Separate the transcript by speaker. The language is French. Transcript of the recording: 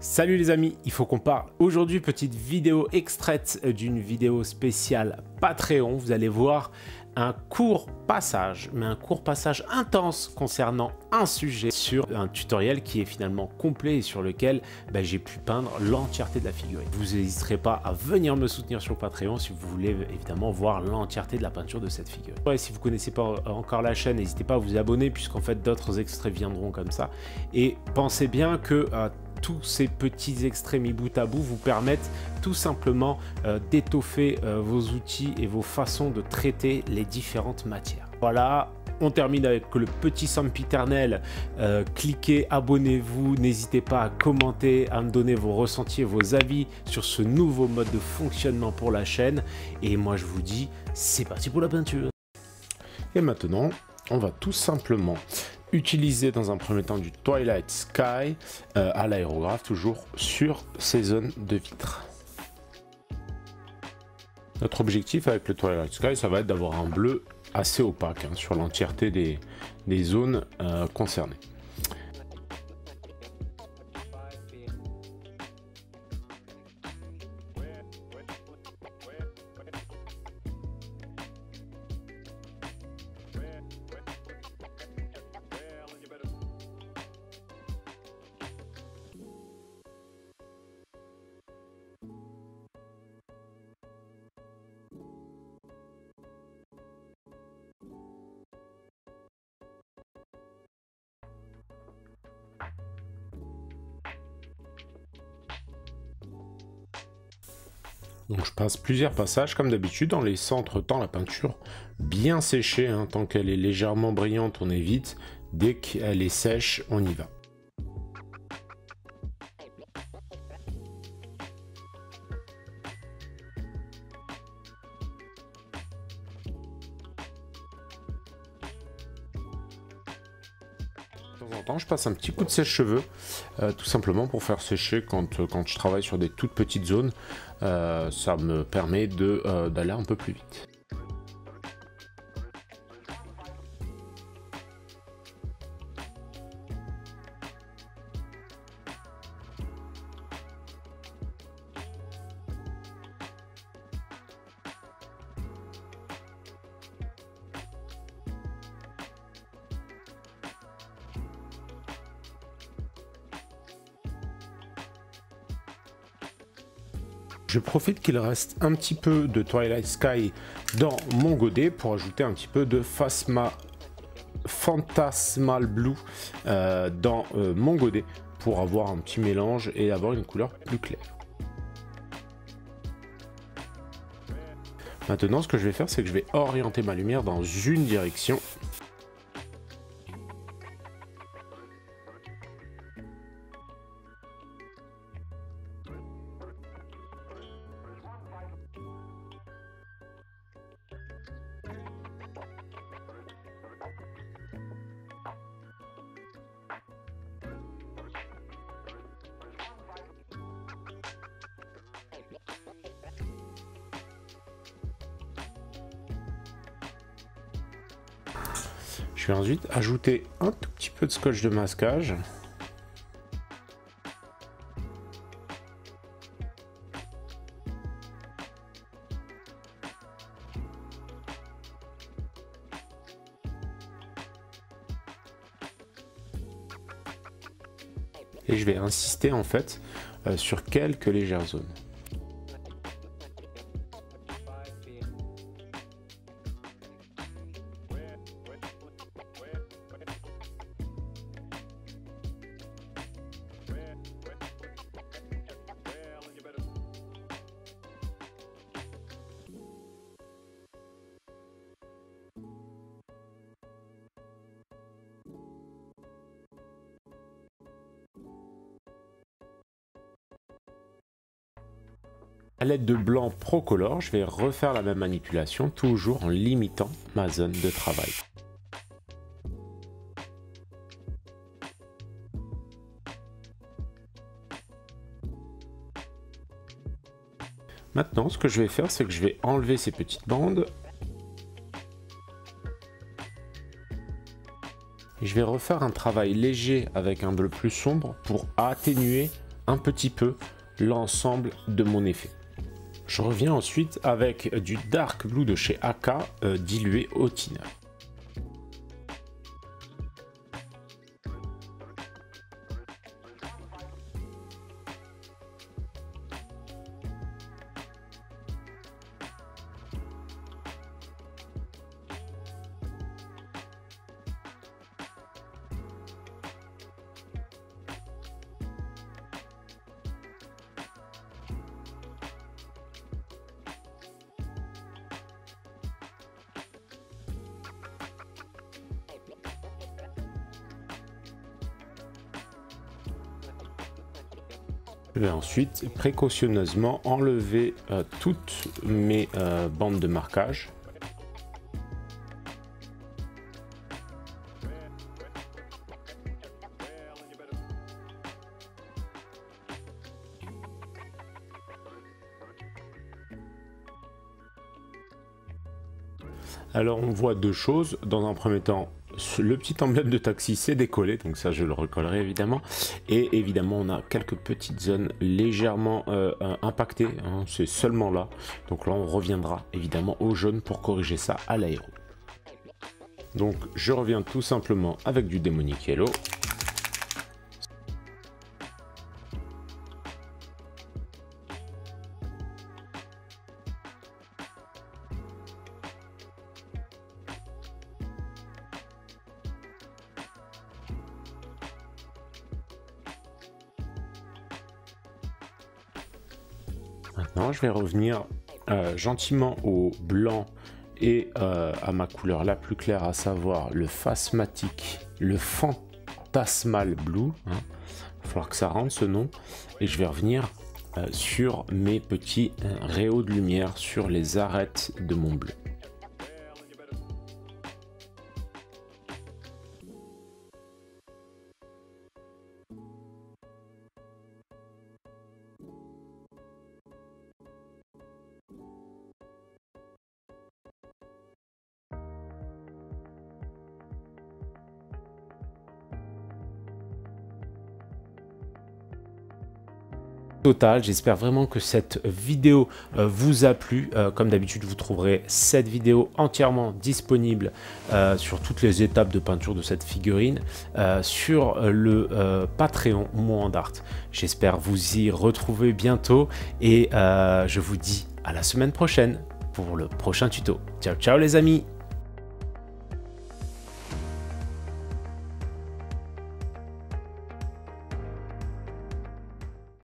Speaker 1: Salut les amis, il faut qu'on parle. Aujourd'hui, petite vidéo extraite d'une vidéo spéciale Patreon. Vous allez voir un court passage, mais un court passage intense concernant un sujet sur un tutoriel qui est finalement complet et sur lequel j'ai pu peindre l'entièreté de la figurine. Vous n'hésiterez pas à venir me soutenir sur Patreon si vous voulez évidemment voir l'entièreté de la peinture de cette figurine. Ouais, si vous ne connaissez pas encore la chaîne, n'hésitez pas à vous abonner puisqu'en fait d'autres extraits viendront comme ça. Et pensez bien que tous ces petits extraits mis bout à bout vous permettent tout simplement d'étoffer vos outils et vos façons de traiter les différentes matières. Voilà, on termine avec le petit sempiternel. Cliquez, abonnez-vous, n'hésitez pas à commenter, à me donner vos ressentis et vos avis sur ce nouveau mode de fonctionnement pour la chaîne. Et moi je vous dis, c'est parti pour la peinture. Et maintenant, on va tout simplement utiliser dans un premier temps du Twilight Sky à l'aérographe, toujours sur ces zones de vitre. Notre objectif avec le Twilight Sky, ça va être d'avoir un bleu assez opaque sur l'entièreté des zones concernées. Donc je passe plusieurs passages comme d'habitude en laissant entre-temps la peinture bien sécher. Tant qu'elle est légèrement brillante, on évite. Dès qu'elle est sèche, on y va. De temps en temps, je passe un petit coup de sèche-cheveux, tout simplement pour faire sécher quand je travaille sur des toutes petites zones. Ça me permet d'aller un peu plus vite. Je profite qu'il reste un petit peu de Twilight Sky dans mon godet pour ajouter un petit peu de Phantasmal Blue dans mon godet pour avoir un petit mélange et avoir une couleur plus claire. Maintenant, ce que je vais faire, c'est que je vais orienter ma lumière dans une direction. Je vais ensuite ajouter un tout petit peu de scotch de masquage. Et je vais insister en fait sur quelques légères zones. À l'aide de blanc Procolor, je vais refaire la même manipulation, toujours en limitant ma zone de travail. Maintenant, ce que je vais faire, c'est que je vais enlever ces petites bandes. Et je vais refaire un travail léger avec un bleu plus sombre pour atténuer un petit peu l'ensemble de mon effet. Je reviens ensuite avec du Dark Blue de chez AK dilué au thinner. Je vais ensuite précautionneusement enlever toutes mes bandes de marquage. Alors on voit deux choses. Dans un premier temps, le petit emblème de taxi s'est décollé, donc ça je le recollerai évidemment. Et évidemment on a quelques petites zones légèrement impactées, hein, c'est seulement là. Donc là on reviendra évidemment au jaune pour corriger ça à l'aéro. Donc je reviens tout simplement avec du Demonic Yellow. Maintenant, je vais revenir gentiment au blanc et à ma couleur la plus claire, à savoir le Phasmatic, le Phantasmal Blue. Il va falloir que ça rentre ce nom. Et je vais revenir sur mes petits rayons de lumière sur les arêtes de mon bleu. Total, j'espère vraiment que cette vidéo vous a plu. Comme d'habitude, vous trouverez cette vidéo entièrement disponible sur toutes les étapes de peinture de cette figurine sur le Patreon Moandart. J'espère vous y retrouver bientôt et je vous dis à la semaine prochaine pour le prochain tuto. Ciao ciao les amis!